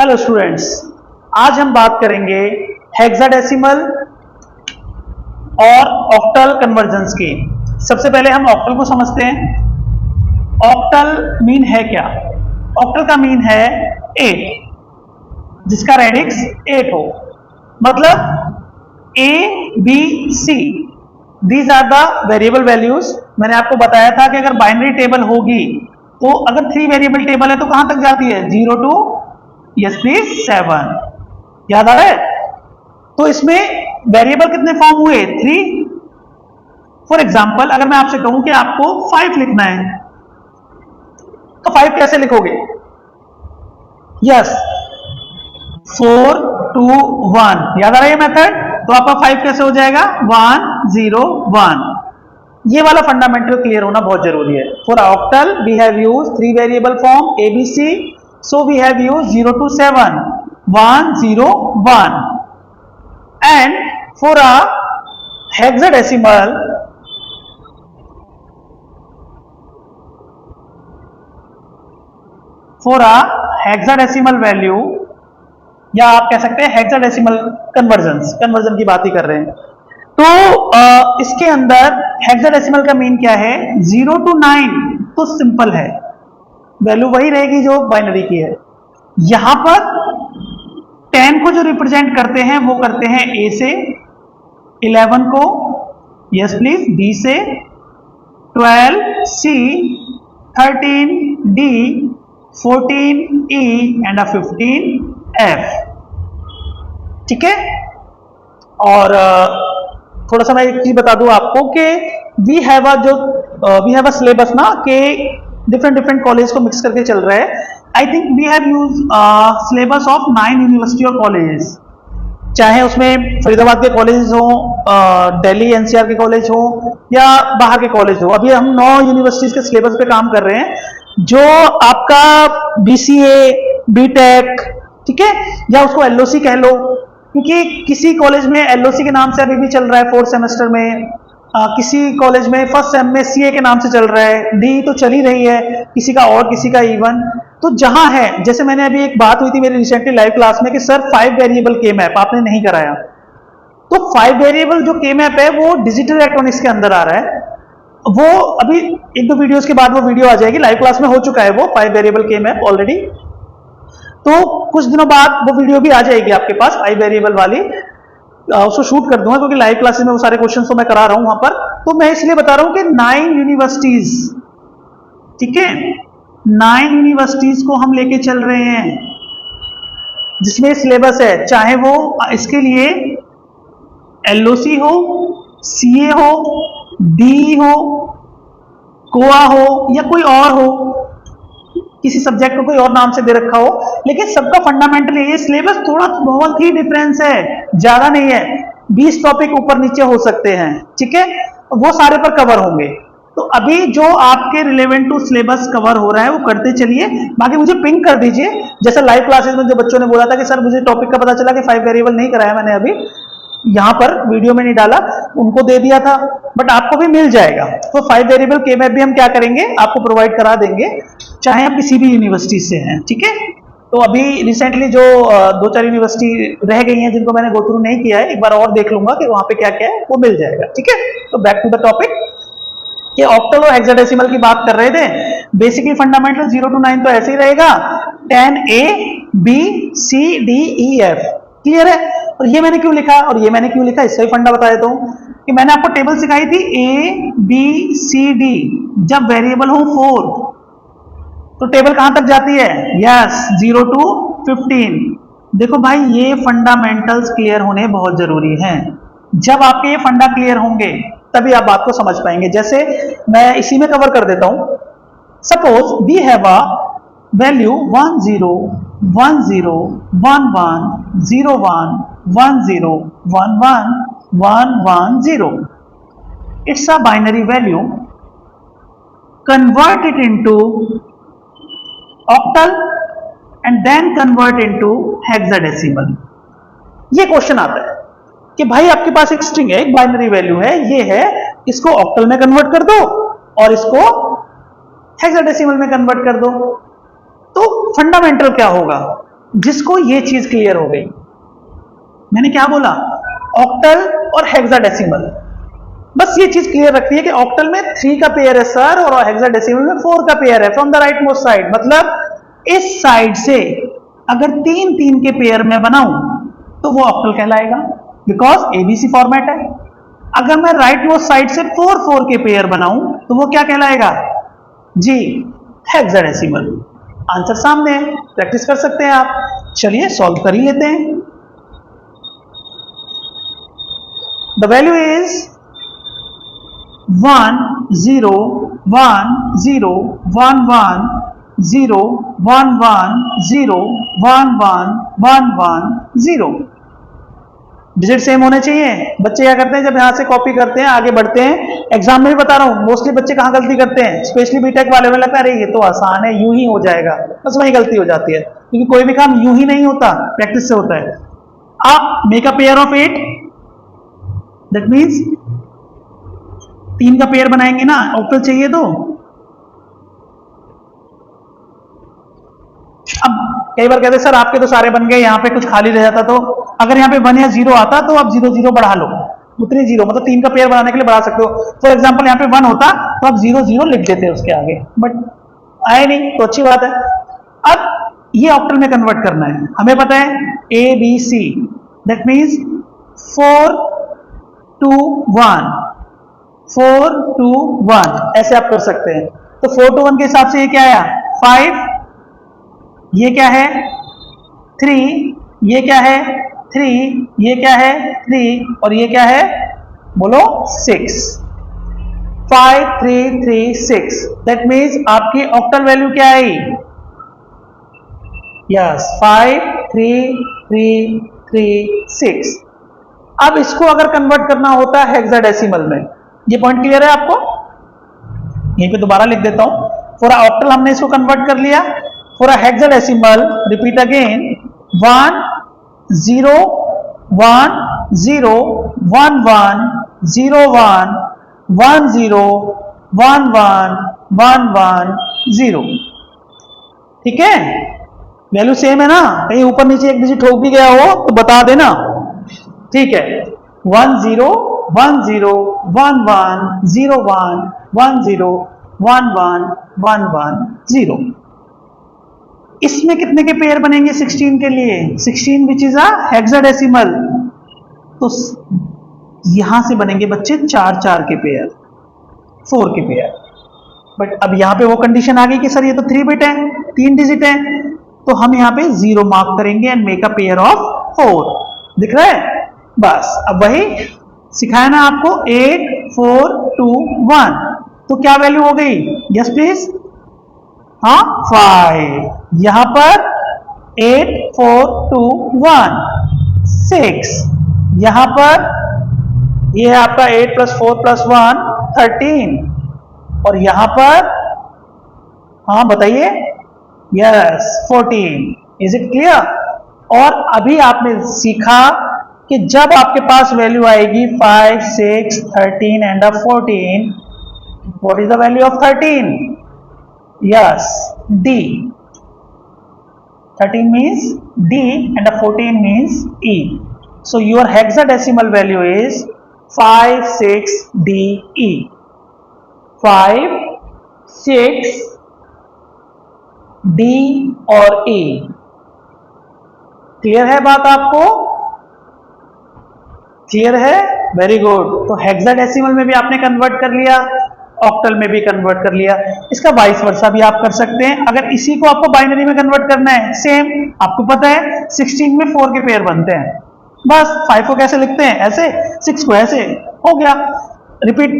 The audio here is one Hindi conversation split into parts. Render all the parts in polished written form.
हेलो स्टूडेंट्स, आज हम बात करेंगे हेक्साडेसिमल और ऑक्टल कन्वर्जन्स की। सबसे पहले हम ऑक्टल को समझते हैं। ऑक्टल मीन है क्या? ऑक्टल का मीन है 8, जिसका रेडिक्स 8 हो। मतलब A, B, C these are the variable values. मैंने आपको बताया था कि अगर बाइनरी टेबल होगी तो अगर 3 वेरिएबल टेबल है तो कहां तक जाती है? 0 to यस प्लीज 7। याद आ रहा है? तो इसमें वेरिएबल कितने फॉर्म हुए? 3। फॉर एग्जाम्पल अगर मैं आपसे कहूं कि आपको 5 लिखना है तो 5 कैसे लिखोगे? यस, 4 2 1। याद आ रहा है मेथड? तो आपका 5 कैसे हो जाएगा? 1 0 1। ये वाला फंडामेंटल क्लियर होना बहुत जरूरी है। For octal we have used 3 variable form ABC, so we have used 0 to 7 1 0 1, and for a hexadecimal value, या आप कह सकते हैं हेक्साडेसिमल कन्वर्जन की बात ही कर रहे हैं। तो इसके अंदर हेक्साडेसिमल का मीन क्या है? 0 to 9 तो सिंपल है, वैल्यू वही रहेगी जो बाइनरी की है। यहां पर 10 को जो रिप्रेजेंट करते हैं वो करते हैं A से, 11 को यस प्लीज B से, 12 C, 13 D, 14 E and 15 F। ठीक है। और थोड़ा सा मैं एक चीज बता दूं आपको कि वी हैव अ सिलेबस ना कि डिफरेंट कॉलेज को मिक्स करके चल रहा है। I think we have use syllabus of 9 university और कॉलेजेस, चाहे उसमें फरीदाबाद के कॉलेज हो, दिल्ली NCR के कॉलेज हो या बाहर के कॉलेज हो। अभी हम 9 यूनिवर्सिटीज के सिलेबस पे काम कर रहे हैं, जो आपका BCA, BTech, ठीक है, या उसको LOC कह लो, क्योंकि किसी कॉलेज में LOC के नाम से अभी भी चल रहा है 4th सेमेस्टर में, किसी कॉलेज में फर्स्ट सेम में CA के नाम से चल रहा है, D तो चल ही रही है, किसी का और किसी का इवन। तो जहां है, जैसे मैंने अभी एक बात हुई थी मेरी रिसेंटली लाइव क्लास में कि सर 5 वेरिएबल के मैप आपने नहीं कराया, तो 5 वेरिएबल जो के मैप है वो डिजिटल इलेक्ट्रॉनिक्स के अंदर आ रहा है। वो अभी 1-2 वीडियोस के बाद वो वीडियो आ जाएगी, लाइव क्लास में हो चुका है वो 5 वेरिएबल के मैप ऑलरेडी। तो कुछ दिनों बाद वो वीडियो भी आ जाएगी आपके पास 5 वेरिएबल वाली, उसको शूट कर दूंगा क्योंकि लाइव क्लासेस में वो सारे क्वेश्चंस तो मैं करा रहा हूं वहां पर। तो मैं इसलिए बता रहा हूं कि 9 यूनिवर्सिटीज, ठीक है, 9 यूनिवर्सिटीज को हम लेके चल रहे हैं जिसमें सिलेबस है, चाहे वो इसके लिए LOC हो, CA हो, DE हो, कोआ हो या कोई और हो, किसी सब्जेक्ट को कोई और नाम से दे रखा हो, लेकिन सबका फंडामेंटल ये सिलेबस थोड़ा बहुत ही डिफरेंस है, ज्यादा नहीं है। 20 टॉपिक ऊपर नीचे हो सकते हैं, ठीक है, वो सारे पर कवर होंगे। तो अभी जो आपके रिलेवेंट टू सिलेबस कवर हो रहा है वो करते चलिए, बाकी मुझे पिंक कर दीजिए। जैसा लाइव क्लासेस में जो बच्चों ने बोला था कि सर मुझे टॉपिक का पता चला कि 5 वेरिएबल नहीं कराया मैंने, अभी यहां पर वीडियो में नहीं डाला, उनको दे दिया था, बट आपको भी मिल जाएगा। तो 5 वेरिएबल के मैप भी हम क्या करेंगे, आपको प्रोवाइड करा देंगे, चाहे आप किसी भी यूनिवर्सिटी से हैं, ठीक है। तो अभी रिसेंटली जो 2-4 यूनिवर्सिटी रह गई हैं जिनको मैंने गो थ्रू नहीं किया है, एक बार और देख लूंगा कि वहां पे क्या क्या है, वो मिल जाएगा, ठीक है। तो बैक टू द टॉपिक, कि ऑक्टल और हेक्साडेसिमल की बात कर रहे थे। बेसिकली फंडामेंटल 0 to 9 तो ऐसे ही रहेगा, 10A B C D E F, clear है। और ये मैंने क्यों लिखा और ये मैंने क्यों लिखा, इसका ही फंडा बता देता हूं कि मैंने आपको टेबल सिखाई थी A B C D, जब वेरिएबल हो 4 तो टेबल कहां तक जाती है? Yes, 0 to 15। देखो भाई, ये फंडामेंटल्स क्लियर होने बहुत जरूरी हैं। जब आपके ये फंडा क्लियर होंगे तभी आप बात को समझ पाएंगे। जैसे मैं इसी में कवर कर देता हूं। Suppose we have a value 1 0 1 0 1 1 0 1 1 0 1 1 1 1 0। It's a binary value, convert it into octal and then convert into hexadecimal. ये क्वेश्चन आता है कि भाई आपके पास एक स्ट्रिंग है, एक बाइनरी वैल्यू है, ये है, इसको ऑक्टल में कन्वर्ट कर दो और इसको हेक्साडेसिमल में कन्वर्ट कर दो। तो फंडामेंटल क्या होगा? जिसको ये चीज क्लियर हो गई, मैंने क्या बोला, ऑक्टल और हेक्साडेसिमल, बस ये चीज क्लियर रखती है कि ऑक्टल में 3 का पेयर है सर और हेक्साडेसिमल में 4 का पेयर है from the right most side, मतलब इस साइड से अगर 3 के पेयर में बनाऊं तो वो ऑक्टल कहलाएगा, बिकॉज एबीसी फॉर्मेट है। अगर मैं राइट मोस्ट साइड से 4 के पेयर बनाऊं तो वो क्या कहलाएगा जी, हेक्साडेसिमल। आंसर सामने है, प्रैक्टिस कर सकते हैं आप। चलिए सॉल्व कर ही लेते हैं। The value is 1 0 1 0 1 1 0 1 1 0 1 1 1 1 0। Digit same होने चाहिए। बच्चे क्या करते हैं, जब यहां से कॉपी करते हैं आगे बढ़ते हैं, एग्जाम में भी बता रहा हूं मोस्टली बच्चे कहां गलती करते हैं, स्पेशली बीटेक वाले में लगता है अरे ये तो आसान है, यूं ही हो जाएगा, बस वही गलती हो जाती है, क्योंकि कोई भी काम यूं ही नहीं होता, प्रैक्टिस से होता है। आप make a pair of 8, that means 3 का पेयर बनाएंगे ना, ऑक्टल चाहिए तो। अब कई बार कहते सर आपके तो सारे बन गए, यहाँ पे कुछ खाली रह जाता, तो अगर यहाँ पे 1 या 0 आता तो आप 0 0 बढ़ा लो, उतनी 0, मतलब 3 का पेयर बनाने के लिए बढ़ा सकते हो। फॉर एग्जाम्पल यहाँ पे 1 होता तो आप 0 0 लिख देते उसके आगे, बट आए नहीं तो अच्छी बात है। अब ये ऑक्टल में कन्वर्ट करना है, हमें पता है A B C, that means 4 2 1 4 2 1, ऐसे आप कर सकते हैं। तो 4 2 1 के हिसाब से ये क्या आया 5, ये क्या है 3, ये क्या है 3, ये क्या है 3, और ये क्या है बोलो 6। 5 3 3 6, दैट मीन्स आपकी ऑक्टल वैल्यू क्या आई, यस 5 3 3 3 6। अब इसको अगर कन्वर्ट करना होता है हेक्साडेसिमल में, ये पॉइंट क्लियर है आपको, यहीं पे दोबारा लिख देता हूं। फॉर ऑक्टल हमने इसको कन्वर्ट कर लिया, फॉर हेक्साडेसिमल रिपीट अगेन 1 0 1 0 1 1 0 1 1 0 1 1 1 1 0। ठीक है, वैल्यू सेम है ना, कहीं ऊपर नीचे एक डिजिट हो भी गया हो तो बता देना, ठीक है। 1 0 1 0 1 1 0 1 1 0 1 1 1 1 0। इसमें कितने के पेयर बनेंगे 16 के लिए, 16 विच इज अ हेक्साडेसिमल, तो यहां से बनेंगे बच्चे 4 4 के पेयर, 4 के पेयर। बट अब यहां पे वो कंडीशन आ गई कि सर ये तो 3 बिट है, 3 डिजिट है, तो हम यहां पे 0 मार्क करेंगे and make a pair of 4। दिख रहा है, बस अब वही सिखाया ना आपको 8 4 2 1, तो क्या वैल्यू हो गई, यस प्लीज, हाँ 5, यहां पर 8 4 2 1 6, यहां पर ये है आपका 8 + 4 + 1 13, और यहां पर हाँ बताइए, यस 14। Is it clear? और अभी आपने सीखा कि जब आपके पास वैल्यू आएगी 5 6 13 and 14, what is the value of 13? Yes D, 13 means D and 14 means E. So your hexadecimal value is 56DE. 5 6 D और E। क्लियर है बात आपको? क्लियर है, वेरी गुड। तो हेक्साडेसिमल में भी आपने कन्वर्ट कर लिया, ऑक्टल में भी कन्वर्ट कर लिया, इसका वाइस वर्सा भी आप कर सकते हैं। अगर इसी को आपको बाइनरी में कन्वर्ट करना है, सेम आपको पता है 16 में 4 के पेयर बनते हैं, बस 5 को कैसे लिखते हैं ऐसे, 6 को ऐसे, हो गया। रिपीट,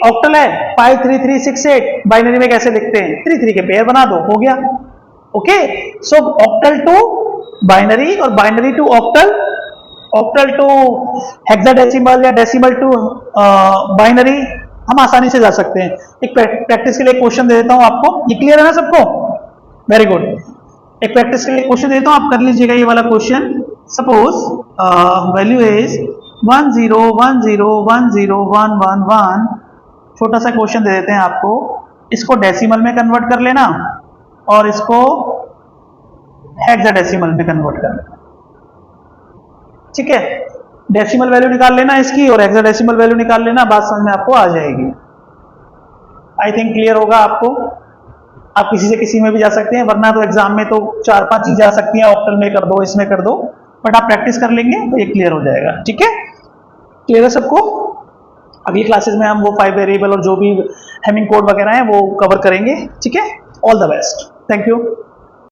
ऑक्टल है 5 3 3 6 8, बाइनरी में कैसे लिखते हैं 3 3 के पेयर बना दो, हो गया। Okay, so octal to binary और binary to octal, octal to hexadecimal या डेसिमल टू बाइनरी, हम आसानी से जा सकते हैं। एक प्रैक्टिस के लिए क्वेश्चन दे देता हूं आपको, ये क्लियर है ना सबको? Very good. एक प्रैक्टिस के लिए क्वेश्चन देता हूं, आप कर लीजिएगा ये वाला क्वेश्चन। Suppose value is 1 0 1 0 1 0 1 1 1। छोटा सा क्वेश्चन दे देते हैं आपको, इसको डेसिमल में कन्वर्ट कर लेना और इसको हेक्साडेसिमल में कन्वर्ट कर लेना। ठीक है, डेसिमल वैल्यू निकाल लेना इसकी और हेक्साडेसिमल वैल्यू निकाल लेना, बात समझ में आपको आ जाएगी। आई थिंक क्लियर होगा आपको। आप किसी से किसी में भी जा सकते हैं, वरना तो एग्जाम में तो 4-5 चीजें आ सकती हैं, ऑक्टल में कर दो, इसमें कर दो, बट आप प्रैक्टिस कर लेंगे तो ये क्लियर हो जाएगा। ठीक है, क्लियर है सबको? अगली क्लासेस में हम वो 5 वेरिएबल और जो भी हेमिंग कोड वगैरह है वो कवर करेंगे। ठीक है, all the best, thank you.